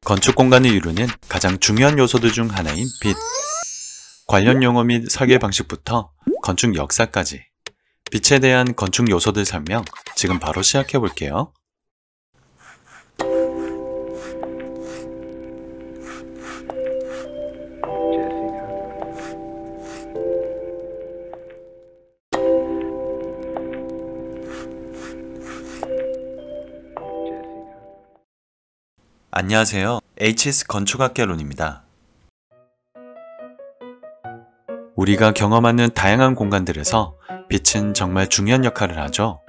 건축 공간을 이루는 가장 중요한 요소들 중 하나인 빛. 관련 용어 및 설계 방식부터 건축 역사까지 빛에 대한 건축 요소들 설명 지금 바로 시작해 볼게요. 안녕하세요. HS 건축학개론입니다. 우리가 경험하는 다양한 공간들에서 빛은 정말 중요한 역할을 하죠.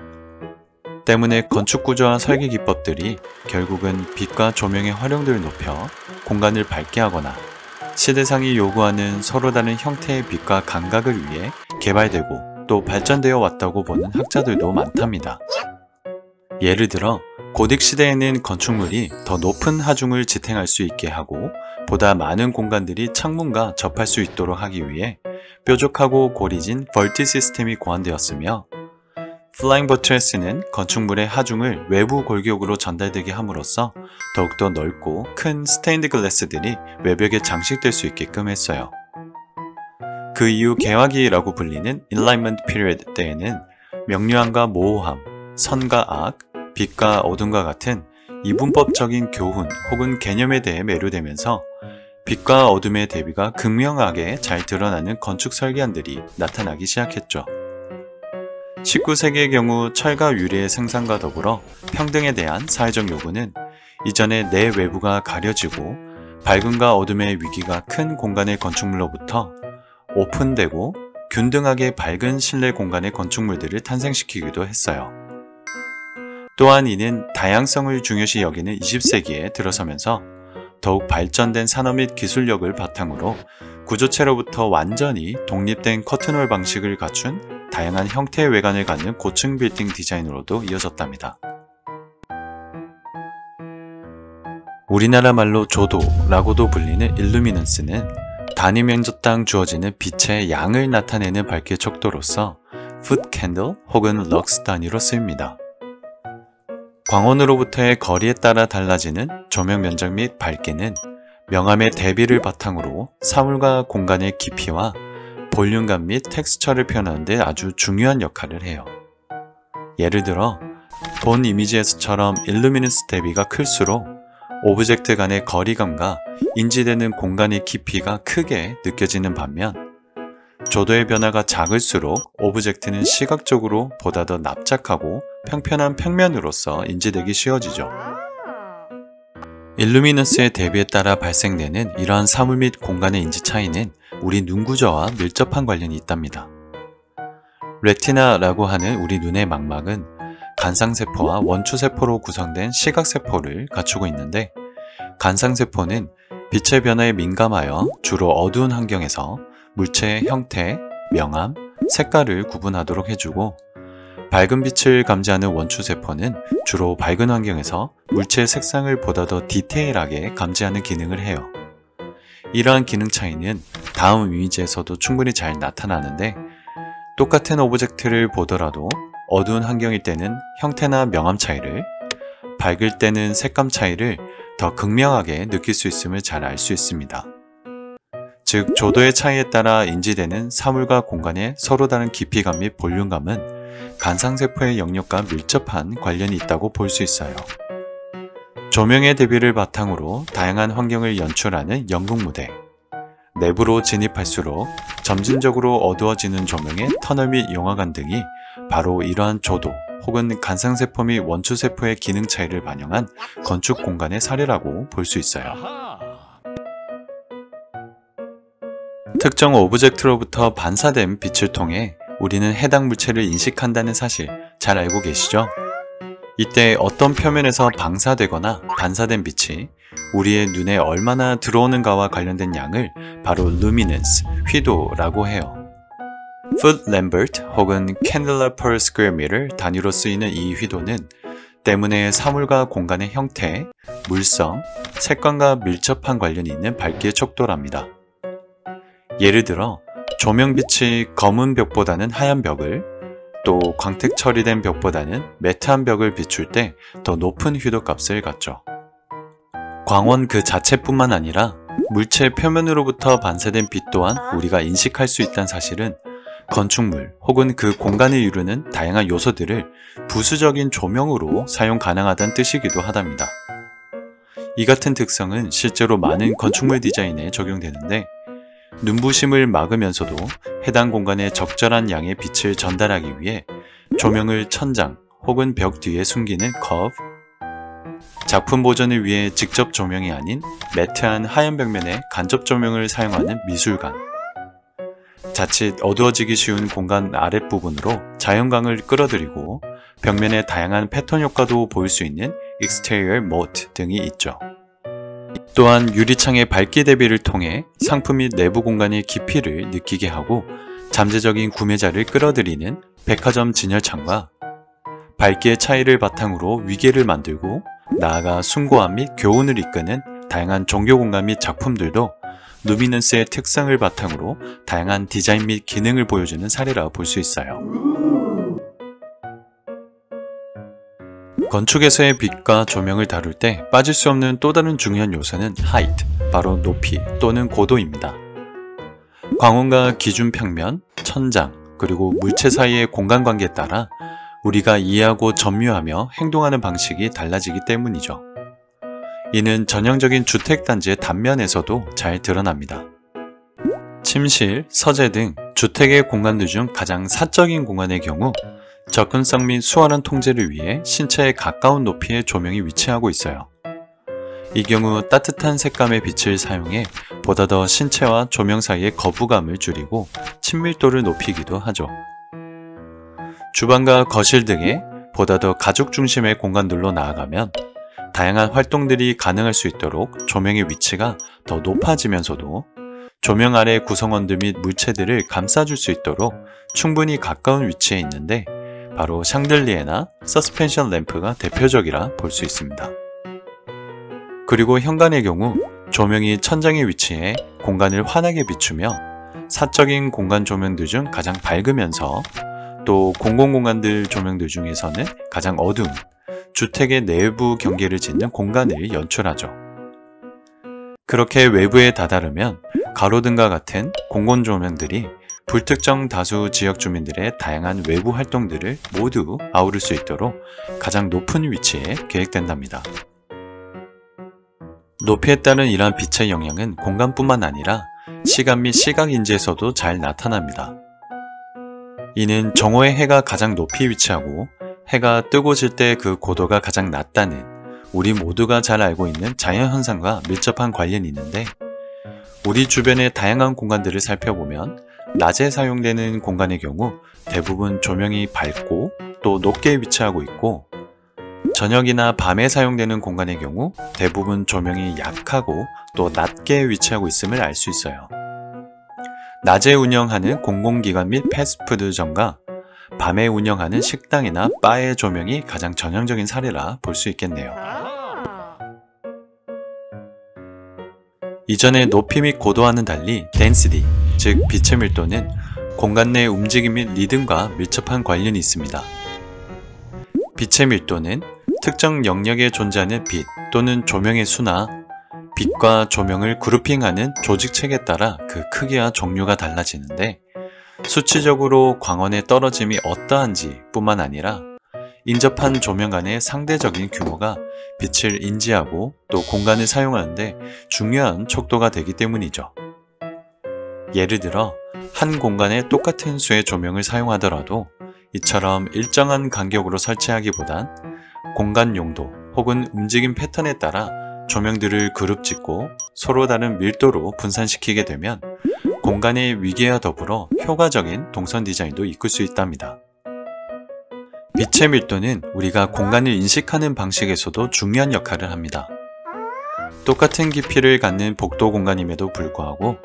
때문에 건축 구조와 설계 기법들이 결국은 빛과 조명의 활용도를 높여 공간을 밝게 하거나 시대상이 요구하는 서로 다른 형태의 빛과 감각을 위해 개발되고 또 발전되어 왔다고 보는 학자들도 많답니다. 예를 들어 고딕 시대에는 건축물이 더 높은 하중을 지탱할 수 있게 하고 보다 많은 공간들이 창문과 접할 수 있도록 하기 위해 뾰족하고 고리진 벌티 시스템이 고안되었으며 플라잉 버트레스는 건축물의 하중을 외부 골격으로 전달되게 함으로써 더욱더 넓고 큰 스테인드 글래스들이 외벽에 장식될 수 있게끔 했어요. 그 이후 개화기라고 불리는 인라인먼트 피리어드 때에는 명료함과 모호함, 선과 악, 빛과 어둠과 같은 이분법적인 교훈 혹은 개념에 대해 매료되면서 빛과 어둠의 대비가 극명하게 잘 드러나는 건축 설계안들이 나타나기 시작했죠. 19세기의 경우 철과 유리의 생산과 더불어 평등에 대한 사회적 요구는 이전에 내 외부가 가려지고 밝음과 어둠의 위기가 큰 공간의 건축물로부터 오픈되고 균등하게 밝은 실내 공간의 건축물들을 탄생시키기도 했어요. 또한 이는 다양성을 중요시 여기는 20세기에 들어서면서 더욱 발전된 산업 및 기술력을 바탕으로 구조체로부터 완전히 독립된 커튼홀 방식을 갖춘 다양한 형태의 외관을 갖는 고층 빌딩 디자인으로도 이어졌답니다. 우리나라 말로 조도라고도 불리는 일루미넌스는 단위 면적당 주어지는 빛의 양을 나타내는 밝기의 척도로서 풋 캔들 혹은 럭스 단위로 쓰입니다. 광원으로부터의 거리에 따라 달라지는 조명 면적 및 밝기는 명암의 대비를 바탕으로 사물과 공간의 깊이와 볼륨감 및 텍스처를 표현하는 데 아주 중요한 역할을 해요. 예를 들어 본 이미지에서처럼 일루미넌스 대비가 클수록 오브젝트 간의 거리감과 인지되는 공간의 깊이가 크게 느껴지는 반면 조도의 변화가 작을수록 오브젝트는 시각적으로 보다 더 납작하고 평평한 평면으로서 인지되기 쉬워지죠. 일루미넌스의 대비에 따라 발생되는 이러한 사물 및 공간의 인지 차이는 우리 눈 구조와 밀접한 관련이 있답니다. 레티나라고 하는 우리 눈의 망막은 간상세포와 원추세포로 구성된 시각세포를 갖추고 있는데 간상세포는 빛의 변화에 민감하여 주로 어두운 환경에서 물체의 형태, 명암, 색깔을 구분하도록 해주고 밝은 빛을 감지하는 원추세포는 주로 밝은 환경에서 물체의 색상을 보다 더 디테일하게 감지하는 기능을 해요. 이러한 기능 차이는 다음 이미지에서도 충분히 잘 나타나는데 똑같은 오브젝트를 보더라도 어두운 환경일 때는 형태나 명암 차이를, 밝을 때는 색감 차이를 더 극명하게 느낄 수 있음을 잘 알 수 있습니다. 즉 조도의 차이에 따라 인지되는 사물과 공간의 서로 다른 깊이감 및 볼륨감은 간상세포의 영역과 밀접한 관련이 있다고 볼 수 있어요. 조명의 대비를 바탕으로 다양한 환경을 연출하는 연극무대, 내부로 진입할수록 점진적으로 어두워지는 조명의 터널 및 영화관 등이 바로 이러한 조도 혹은 간상세포 및 원추세포의 기능 차이를 반영한 건축 공간의 사례라고 볼 수 있어요. 특정 오브젝트로부터 반사된 빛을 통해 우리는 해당 물체를 인식한다는 사실 잘 알고 계시죠? 이때 어떤 표면에서 방사되거나 반사된 빛이 우리의 눈에 얼마나 들어오는가와 관련된 양을 바로 루미넌스, 휘도라고 해요. Foot Lambert 혹은 Candela per square meter 단위로 쓰이는 이 휘도는 때문에 사물과 공간의 형태, 물성, 색감과 밀접한 관련이 있는 밝기의 척도랍니다. 예를 들어 조명빛이 검은 벽보다는 하얀 벽을, 또 광택 처리된 벽보다는 매트한 벽을 비출 때 더 높은 휘도 값을 갖죠. 광원 그 자체뿐만 아니라 물체 표면으로부터 반사된 빛 또한 우리가 인식할 수 있다는 사실은 건축물 혹은 그 공간을 이루는 다양한 요소들을 부수적인 조명으로 사용 가능하다는 뜻이기도 하답니다. 이 같은 특성은 실제로 많은 건축물 디자인에 적용되는데 눈부심을 막으면서도 해당 공간에 적절한 양의 빛을 전달하기 위해 조명을 천장 혹은 벽 뒤에 숨기는 커브, 작품 보존을 위해 직접 조명이 아닌 매트한 하얀 벽면에 간접 조명을 사용하는 미술관, 자칫 어두워지기 쉬운 공간 아랫부분으로 자연광을 끌어들이고 벽면에 다양한 패턴 효과도 보일 수 있는 exterior mode 등이 있죠. 또한 유리창의 밝기 대비를 통해 상품 및 내부 공간의 깊이를 느끼게 하고 잠재적인 구매자를 끌어들이는 백화점 진열창과 밝기의 차이를 바탕으로 위계를 만들고 나아가 숭고함 및 교훈을 이끄는 다양한 종교 공간 및 작품들도 루미넌스의 특성을 바탕으로 다양한 디자인 및 기능을 보여주는 사례라 볼 수 있어요. 건축에서의 빛과 조명을 다룰 때 빠질 수 없는 또 다른 중요한 요소는 height, 바로 높이 또는 고도입니다. 광원과 기준 평면, 천장, 그리고 물체 사이의 공간 관계에 따라 우리가 이해하고 점유하며 행동하는 방식이 달라지기 때문이죠. 이는 전형적인 주택단지의 단면에서도 잘 드러납니다. 침실, 서재 등 주택의 공간들 중 가장 사적인 공간의 경우 접근성 및 수월한 통제를 위해 신체에 가까운 높이의 조명이 위치하고 있어요. 이 경우 따뜻한 색감의 빛을 사용해 보다 더 신체와 조명 사이의 거부감을 줄이고 친밀도를 높이기도 하죠. 주방과 거실 등의 보다 더 가족 중심의 공간들로 나아가면 다양한 활동들이 가능할 수 있도록 조명의 위치가 더 높아지면서도 조명 아래 구성원들 및 물체들을 감싸줄 수 있도록 충분히 가까운 위치에 있는데 바로 샹들리에나 서스펜션 램프가 대표적이라 볼 수 있습니다. 그리고 현관의 경우 조명이 천장에 위치해 공간을 환하게 비추며 사적인 공간 조명들 중 가장 밝으면서 또 공공공간들 조명들 중에서는 가장 어두운 주택의 내부 경계를 짓는 공간을 연출하죠. 그렇게 외부에 다다르면 가로등과 같은 공공조명들이 불특정 다수 지역 주민들의 다양한 외부 활동들을 모두 아우를 수 있도록 가장 높은 위치에 계획된답니다. 높이에 따른 이러한 빛의 영향은 공간뿐만 아니라 시간 및 시각인지에서도 잘 나타납니다. 이는 정오의 해가 가장 높이 위치하고 해가 뜨고 질 때 그 고도가 가장 낮다는 우리 모두가 잘 알고 있는 자연현상과 밀접한 관련이 있는데 우리 주변의 다양한 공간들을 살펴보면 낮에 사용되는 공간의 경우 대부분 조명이 밝고 또 높게 위치하고 있고 저녁이나 밤에 사용되는 공간의 경우 대부분 조명이 약하고 또 낮게 위치하고 있음을 알 수 있어요. 낮에 운영하는 공공기관 및 패스트푸드점과 밤에 운영하는 식당이나 바의 조명이 가장 전형적인 사례라 볼 수 있겠네요. 이전의 높이 및 고도와는 달리 density, 즉 빛의 밀도는 공간 내 움직임 및 리듬과 밀접한 관련이 있습니다. 빛의 밀도는 특정 영역에 존재하는 빛 또는 조명의 수나 빛과 조명을 그룹핑하는 조직책에 따라 그 크기와 종류가 달라지는데 수치적으로 광원의 떨어짐이 어떠한지 뿐만 아니라 인접한 조명 간의 상대적인 규모가 빛을 인지하고 또 공간을 사용하는데 중요한 척도가 되기 때문이죠. 예를 들어 한 공간에 똑같은 수의 조명을 사용하더라도 이처럼 일정한 간격으로 설치하기보단 공간 용도 혹은 움직임 패턴에 따라 조명들을 그룹 짓고 서로 다른 밀도로 분산시키게 되면 공간의 위계와 더불어 효과적인 동선 디자인도 이끌 수 있답니다. 빛의 밀도는 우리가 공간을 인식하는 방식에서도 중요한 역할을 합니다. 똑같은 깊이를 갖는 복도 공간임에도 불구하고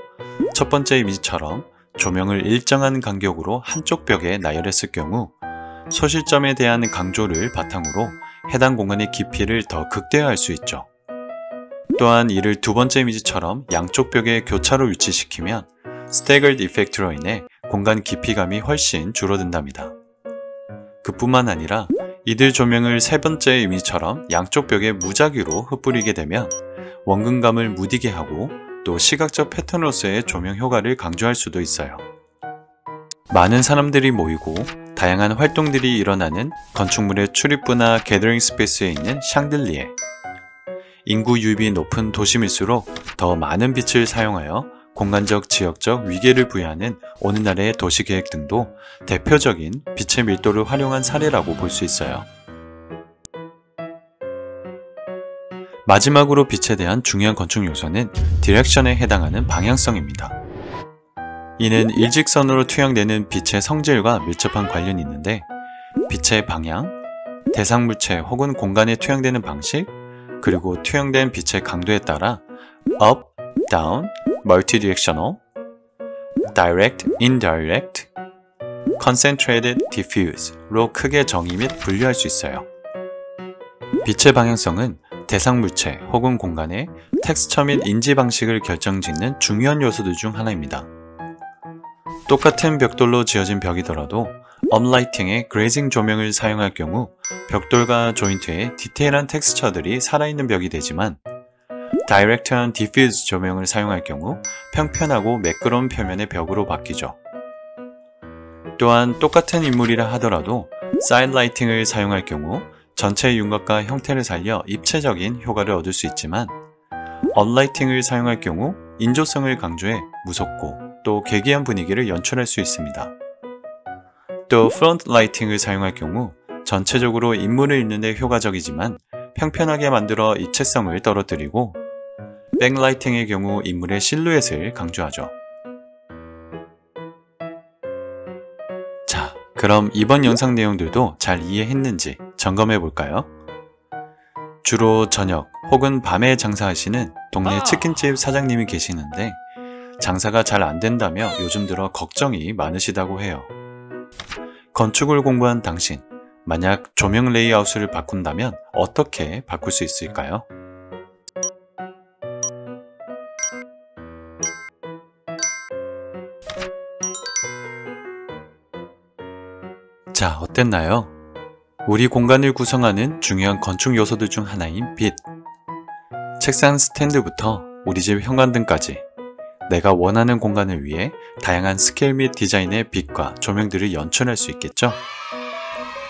첫 번째 이미지처럼 조명을 일정한 간격으로 한쪽 벽에 나열했을 경우 소실점에 대한 강조를 바탕으로 해당 공간의 깊이를 더 극대화할 수 있죠. 또한 이를 두 번째 이미지처럼 양쪽 벽에 교차로 위치시키면 staggered 이펙트로 인해 공간 깊이감이 훨씬 줄어든답니다. 그뿐만 아니라 이들 조명을 세 번째 이미지처럼 양쪽 벽에 무작위로 흩뿌리게 되면 원근감을 무디게 하고 또 시각적 패턴으로서의 조명 효과를 강조할 수도 있어요. 많은 사람들이 모이고 다양한 활동들이 일어나는 건축물의 출입구나 게더링 스페이스에 있는 샹들리에. 인구 유입이 높은 도심일수록 더 많은 빛을 사용하여 공간적, 지역적 위계를 부여하는 오늘날의 도시계획 등도 대표적인 빛의 밀도를 활용한 사례라고 볼 수 있어요. 마지막으로 빛에 대한 중요한 건축 요소는 디렉션에 해당하는 방향성입니다. 이는 일직선으로 투영되는 빛의 성질과 밀접한 관련이 있는데 빛의 방향, 대상 물체 혹은 공간에 투영되는 방식, 그리고 투영된 빛의 강도에 따라 up, down, multidirectional, direct, indirect, concentrated, diffuse로 크게 정의 및 분류할 수 있어요. 빛의 방향성은 대상 물체 혹은 공간의 텍스처 및 인지 방식을 결정짓는 중요한 요소들 중 하나입니다. 똑같은 벽돌로 지어진 벽이더라도 업라이팅의 그레이징 조명을 사용할 경우 벽돌과 조인트에 디테일한 텍스처들이 살아있는 벽이 되지만 다이렉트한 디퓨즈 조명을 사용할 경우 평평하고 매끄러운 표면의 벽으로 바뀌죠. 또한 똑같은 인물이라 하더라도 사이드 라이팅을 사용할 경우 전체의 윤곽과 형태를 살려 입체적인 효과를 얻을 수 있지만 업라이팅을 사용할 경우 인조성을 강조해 무섭고 또 괴기한 분위기를 연출할 수 있습니다. 또 프론트 라이팅을 사용할 경우 전체적으로 인물을 입는 데 효과적이지만 평평하게 만들어 입체성을 떨어뜨리고 백라이팅의 경우 인물의 실루엣을 강조하죠. 자, 그럼 이번 영상 내용들도 잘 이해했는지 점검해 볼까요? 주로 저녁 혹은 밤에 장사하시는 동네 치킨집 사장님이 계시는데 장사가 잘 안 된다며 요즘 들어 걱정이 많으시다고 해요. 건축을 공부한 당신, 만약 조명 레이아웃을 바꾼다면 어떻게 바꿀 수 있을까요? 자, 어땠나요? 우리 공간을 구성하는 중요한 건축 요소들 중 하나인 빛. 책상 스탠드부터 우리 집 현관등까지 내가 원하는 공간을 위해 다양한 스케일 및 디자인의 빛과 조명들을 연출할 수 있겠죠?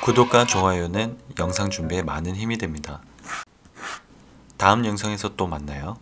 구독과 좋아요는 영상 준비에 많은 힘이 됩니다. 다음 영상에서 또 만나요.